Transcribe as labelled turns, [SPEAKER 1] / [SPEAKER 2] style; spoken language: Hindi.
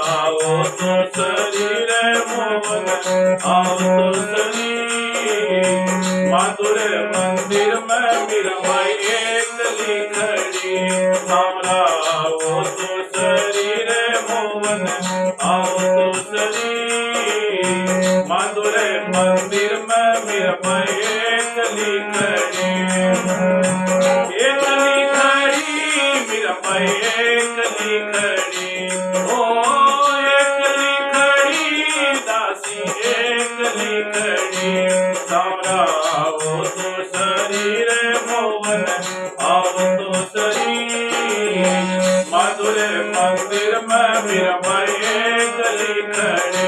[SPEAKER 1] आओ तो शरीर मोहन आओ तो शरीर मधुर मंदिर में मीराबाई एकली खड़ी आओ तो शरीर मोहन आओ तो शरीर मधुर मंदिर में मीराबाई एकली खड़ी मीराबाई एकली खड़ी आओ तो शरीर मोहन आओ तो शरीर मधुर मंदिर में मीराबाई एकली खड़ी।